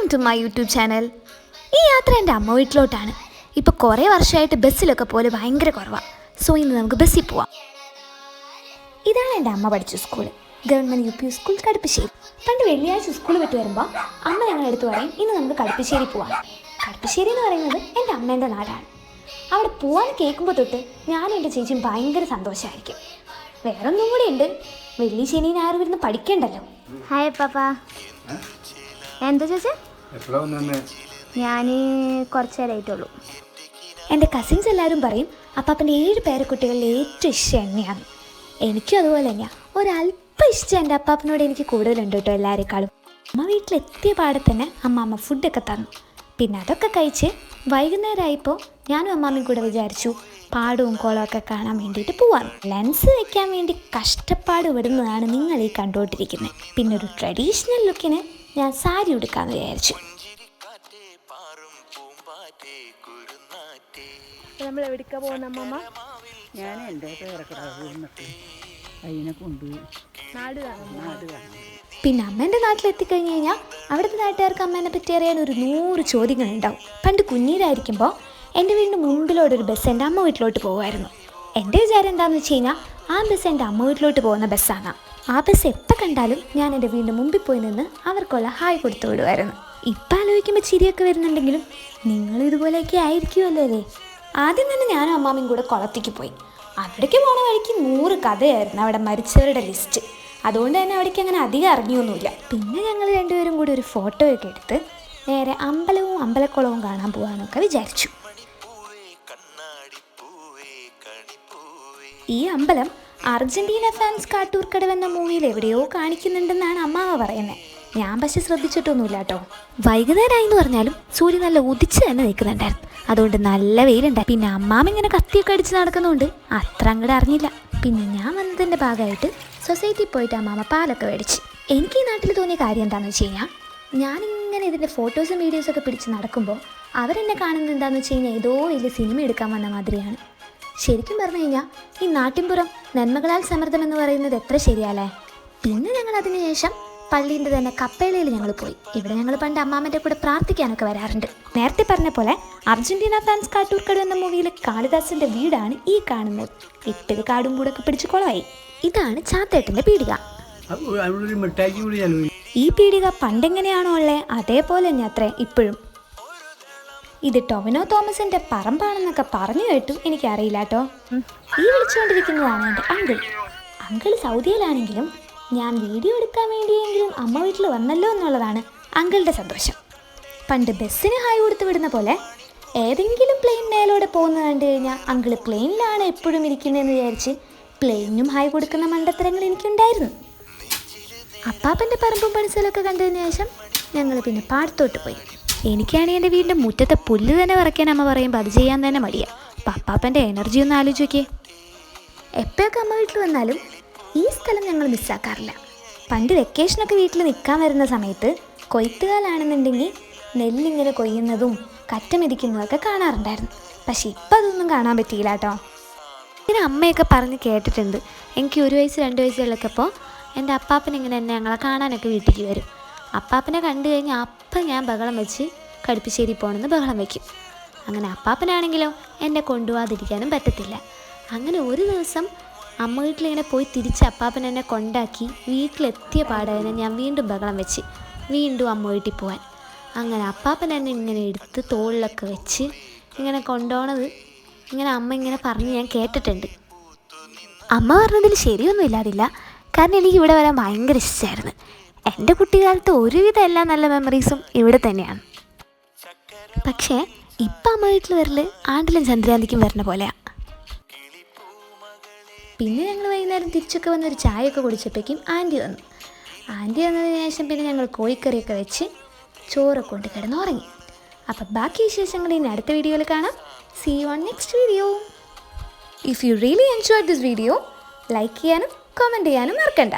Welcome to my YouTube channel. ഈ യാത്ര എൻ്റെ അമ്മ വീട്ടിലോട്ടാണ്. ഇപ്പോൾ കുറേ വർഷമായിട്ട് ബസ്സിലൊക്കെ പോലെ ഭയങ്കര കുറവാണ്. സോ ഇന്ന് നമുക്ക് ബസ്സിൽ പോവാം. ഇതാണ് എൻ്റെ അമ്മ പഠിച്ച school, government UP school Kaduppassery. പണ്ട് വെള്ളിയാഴ്ച സ്കൂൾ വിട്ട് വരുമ്പോൾ അമ്മ ഞങ്ങളെടുത്ത് പറയും ഇന്ന് നമുക്ക് കടുപ്പശ്ശേരി പോവാം. കടുപ്പശ്ശേരി എന്ന് പറയുന്നത് എൻ്റെ അമ്മേൻ്റെ നാടാണ്. അവിടെ പോവാൻ കേൾക്കുമ്പോൾ തൊട്ട് ഞാനും എൻ്റെ ചേച്ചിയും ഭയങ്കര സന്തോഷമായിരിക്കും. വേറൊന്നും കൂടെ ഉണ്ട്, വെള്ളി ശനി ഞായർ വരുന്ന് പഠിക്കണ്ടല്ലോ. ഹായ് പാപ്പ. എന്താ ചേച്ചി? ഞാൻ കുറച്ച് നേരമായിട്ടുള്ളൂ. എൻ്റെ കസിൻസ് എല്ലാവരും പറയും അപ്പാപ്പൻ്റെ 7 പേരക്കുട്ടികളിൽ ഏറ്റവും ഇഷ്ടം എന്നെയാണ്. എനിക്കും അതുപോലെ തന്നെയാണ്. ഒരല്പം ഇഷ്ടം എൻ്റെ അപ്പാപ്പനോട് എനിക്ക് കൂടുതലുണ്ട് കേട്ടോ എല്ലാവരെക്കാളും. അമ്മ വീട്ടിലെത്തിയ പാടെ തന്നെ അമ്മ ഫുഡൊക്കെ തന്നു. പിന്നെ അതൊക്കെ കഴിച്ച് വൈകുന്നേരമായപ്പോൾ ഞാനും അമ്മാമ്മയും കൂടെ വിചാരിച്ചു പാടവും കുളമൊക്കെ കാണാൻ വേണ്ടിയിട്ട് പോവാം. ലെൻസ് വയ്ക്കാൻ വേണ്ടി കഷ്ടപ്പാട് വിടുന്നതാണ് നിങ്ങൾ ഈ കണ്ടുകൊണ്ടിരിക്കുന്നത്. പിന്നെ ഒരു ട്രഡീഷണൽ ലുക്കിന് ഞാൻ സാരി ഉടുക്കാമെന്ന് വിചാരിച്ചു. നമ്മൾ എവിടേക്കാ പോകുന്ന അമ്മമ്മ? ഞാൻ എൻ്റെ അതിനെ കൊണ്ടുപോയി നാട് കാണാം. പിന്നെ അമ്മേൻ്റെ നാട്ടിലെത്തിക്കഴിഞ്ഞ് കഴിഞ്ഞാൽ അവിടുത്തെ നാട്ടുകാർക്ക് അമ്മേനെ പറ്റി അറിയാൻ ഒരു 100 ചോദ്യങ്ങളുണ്ടാവും. പണ്ട് കുഞ്ഞിലായിരിക്കുമ്പോൾ എൻ്റെ വീടിൻ്റെ മുമ്പിലോട്ടൊരു ബസ് എൻ്റെ അമ്മ വീട്ടിലോട്ട് പോകുമായിരുന്നു. എൻ്റെ വിചാരം എന്താണെന്ന് വെച്ച് കഴിഞ്ഞാൽ ആ ബസ് എൻ്റെ അമ്മ വീട്ടിലോട്ട് പോകുന്ന ബസ്സാണ്. ആ ബസ് എപ്പോൾ കണ്ടാലും ഞാൻ എൻ്റെ വീടിൻ്റെ മുമ്പിൽ പോയി നിന്ന് അവർക്കുള്ള ഹായ് കൊടുത്തു വിടുമായിരുന്നു. ഇപ്പം ആലോചിക്കുമ്പോൾ ചിരിയൊക്കെ വരുന്നുണ്ടെങ്കിലും നിങ്ങളും ഇതുപോലെയൊക്കെ ആയിരിക്കുമല്ലോ അല്ലേ. ആദ്യം തന്നെ ഞാനും അമ്മാമ്മയും കൂടെ കുളത്തേക്ക് പോയി. അവിടേക്ക് പോണ വഴിക്ക് 100 കഥയായിരുന്നു അവിടെ മരിച്ചവരുടെ ലിസ്റ്റ്. അതുകൊണ്ട് തന്നെ അവിടേക്ക് അങ്ങനെ അധികം അറിഞ്ഞൊന്നുമില്ല. പിന്നെ ഞങ്ങൾ രണ്ടുപേരും കൂടി ഒരു ഫോട്ടോയൊക്കെ എടുത്ത് നേരെ അമ്പലവും അമ്പലക്കുളവും കാണാൻ പോകാമെന്നൊക്കെ വിചാരിച്ചു. ഈ അമ്പലം അർജന്റീന ഫാൻസ് കാട്ടൂർക്കടവ് എന്ന മൂവിയിൽ എവിടെയോ കാണിക്കുന്നുണ്ടെന്നാണ് അമ്മാവ പറയുന്നത്. ഞാൻ പക്ഷെ ശ്രദ്ധിച്ചിട്ടൊന്നുമില്ല കേട്ടോ. വൈകുന്നേരമായി എന്ന് പറഞ്ഞാലും സൂര്യൻ നല്ല ഉദിച്ച് തന്നെ നിൽക്കുന്നുണ്ടായിരുന്നു. അതുകൊണ്ട് നല്ല വെയിലുണ്ടായി. പിന്നെ അമ്മാമ്മ ഇങ്ങനെ കത്തിയൊക്കെ അടിച്ച് നടക്കുന്നതുകൊണ്ട് അത്ര അങ്ങോട്ട് അറിഞ്ഞില്ല. പിന്നെ ഞാൻ വന്നതിൻ്റെ ഭാഗമായിട്ട് സൊസൈറ്റിയിൽ പോയിട്ട് അമ്മാമ്മ പാലൊക്കെ മേടിച്ച്. എനിക്ക് ഈ നാട്ടിൽ തോന്നിയ കാര്യം എന്താണെന്ന് വെച്ച് കഴിഞ്ഞാൽ ഞാനിങ്ങനെ ഇതിൻ്റെ ഫോട്ടോസും വീഡിയോസൊക്കെ പിടിച്ച് നടക്കുമ്പോൾ അവരെന്നെ കാണുന്നത് എന്താണെന്ന് വെച്ച് കഴിഞ്ഞാൽ ഏതോ വലിയ സിനിമ എടുക്കാൻ വന്ന മാതിരിയാണ്. ശരിക്കും പറഞ്ഞു കഴിഞ്ഞാൽ ഈ നാട്ടിൻപുറം നന്മകളാൽ സമൃദ്ധം എന്ന് പറയുന്നത് എത്ര ശരിയല്ലേ. പിന്നെ ഞങ്ങൾ അതിന് ശേഷം പള്ളീൻ്റെ തന്നെ കപ്പേളയിൽ ഞങ്ങൾ പോയി. ഇവിടെ ഞങ്ങൾ പണ്ട് അമ്മാമ്മൻ്റെ കൂടെ പ്രാർത്ഥിക്കാനൊക്കെ വരാറുണ്ട്. നേരത്തെ പറഞ്ഞ പോലെ അർജന്റീന ഫാൻസ് കാട്ടൂർക്കടവ് എന്ന മൂവിയിലെ കാളിദാസിൻ്റെ വീടാണ് ഈ കാണുന്നത്. ഇപ്പത് കാടും കൂടൊക്കെ പിടിച്ച് കുളമായി. ഇതാണ് ചാത്തേട്ടൻ്റെ പീടിക. ഈ പീടിക പണ്ടെങ്ങനെയാണോ ഉള്ളത് അതേപോലെ തന്നെ അത്രേ ഇപ്പോഴും. ഇത് ടൊവിനോ തോമസിൻ്റെ പറമ്പാണെന്നൊക്കെ പറഞ്ഞു കേട്ടു, എനിക്കറിയില്ല കേട്ടോ. ഈ വിളിച്ചുകൊണ്ടിരിക്കുന്നതാണ് എൻ്റെ അങ്കിൾ സൗദിയിലാണെങ്കിലും ഞാൻ വീഡിയോ എടുക്കാൻ വേണ്ടിയെങ്കിലും അമ്മ വീട്ടിൽ വന്നല്ലോ എന്നുള്ളതാണ് അങ്കിളുടെ സന്തോഷം. പണ്ട് ബസ്സിന് ഹായ് കൊടുത്ത് വിടുന്ന പോലെ ഏതെങ്കിലും പ്ലെയിൻ മേലോടെ പോകുന്നത് കണ്ടു കഴിഞ്ഞാൽ അങ്കിൾ പ്ലെയിനിലാണ് എപ്പോഴും ഇരിക്കുന്നതെന്ന് വിചാരിച്ച് പ്ലെയിനും ഹായ് കൊടുക്കുന്ന മണ്ടത്തരങ്ങൾ എനിക്കുണ്ടായിരുന്നു. അപ്പാപ്പൻ്റെ പറമ്പും പണിസ്ഥലമൊക്കെ കണ്ടതിന് ശേഷം ഞങ്ങൾ പിന്നെ പാടത്തോട്ട് പോയി. എനിക്കാണെങ്കിൽ എൻ്റെ വീടിൻ്റെ മുറ്റത്തെ പുല്ല് തന്നെ വറയ്ക്കാൻ അമ്മ പറയുമ്പോൾ അത് ചെയ്യാൻ തന്നെ മടിയാണ്. അപ്പം അപ്പാപ്പൻ്റെ എനർജി ഒന്ന് ആലോചിച്ച് നോക്കിയേ. എപ്പോഴൊക്കെ അമ്മ വീട്ടിൽ വന്നാലും ഈ സ്ഥലം ഞങ്ങൾ മിസ്സാക്കാറില്ല. പണ്ട് വെക്കേഷനൊക്കെ വീട്ടിൽ നിൽക്കാൻ വരുന്ന സമയത്ത് കൊയ്ത്തുകാലാണെന്നുണ്ടെങ്കിൽ നെല്ലിങ്ങനെ കൊയ്യുന്നതും കറ്റ മെതിക്കുന്നതൊക്കെ കാണാറുണ്ടായിരുന്നു. പക്ഷെ ഇപ്പം അതൊന്നും കാണാൻ പറ്റിയില്ല കേട്ടോ. ഇങ്ങനെ അമ്മയൊക്കെ പറഞ്ഞ് കേട്ടിട്ടുണ്ട്. എനിക്ക് 1 വയസ്സ് 2 വയസ്സുകളൊക്കെപ്പോൾ എൻ്റെ അപ്പാപ്പനിങ്ങനെ എന്നെ ഞങ്ങളെ കാണാനൊക്കെ വീട്ടിലേക്ക് വരും. അപ്പാപ്പനെ കണ്ടു കഴിഞ്ഞാൽ അപ്പം ഞാൻ ബഹളം വെച്ച് കടുപ്പശ്ശേരി പോകണമെന്ന് ബഹളം വയ്ക്കും. അങ്ങനെ അപ്പാപ്പനാണെങ്കിലോ എന്നെ കൊണ്ടുപോകാതിരിക്കാനും പറ്റത്തില്ല. അങ്ങനെ ഒരു ദിവസം അമ്മ വീട്ടിലിങ്ങനെ പോയി തിരിച്ച് അപ്പാപ്പൻ എന്നെ കൊണ്ടാക്കി വീട്ടിലെത്തിയ പാടതിനെ ഞാൻ വീണ്ടും ബഹളം വെച്ച് വീണ്ടും അമ്മ വീട്ടിൽ പോകാൻ. അങ്ങനെ അപ്പാപ്പൻ എന്നെ ഇങ്ങനെ എടുത്ത് തോളിലൊക്കെ വെച്ച് ഇങ്ങനെ കൊണ്ടുപോകണത് ഇങ്ങനെ അമ്മ ഇങ്ങനെ പറഞ്ഞ് ഞാൻ കേട്ടിട്ടുണ്ട്. അമ്മ പറഞ്ഞതിൽ ശരിയൊന്നും ഇല്ലാതില്ല. കാരണം എനിക്ക് ഇവിടെ വരാൻ ഭയങ്കര ഇഷ്ടമായിരുന്നു. എൻ്റെ കുട്ടിക്കാലത്ത് ഒരുവിധം എല്ലാ നല്ല മെമ്മറീസും ഇവിടെ തന്നെയാണ്. പക്ഷേ ഇപ്പം അമ്മ വീട്ടിൽ വരൽ ആണ്ടിലും ചന്ദ്രാന്തിക്കും വരുന്ന പോലെയാണ്. പിന്നെ ഞങ്ങൾ വൈകുന്നേരം തിരിച്ചൊക്കെ വന്നൊരു ചായയൊക്കെ കുടിച്ചപ്പോഴേക്കും ആൻറ്റി വന്നു. ആൻറ്റി വന്നതിന് ശേഷം പിന്നെ ഞങ്ങൾ കോഴിക്കറിയൊക്കെ വെച്ച് ചോറൊക്കെ കൊണ്ട് കിടന്ന് ഉറങ്ങി. അപ്പം ബാക്കി വിശേഷങ്ങൾ ഇനി അടുത്ത വീഡിയോയിൽ കാണാം. See you on next video. If you really enjoyed this video, like ചെയ്യാനും കമൻറ്റ് ചെയ്യാനും മറക്കണ്ട.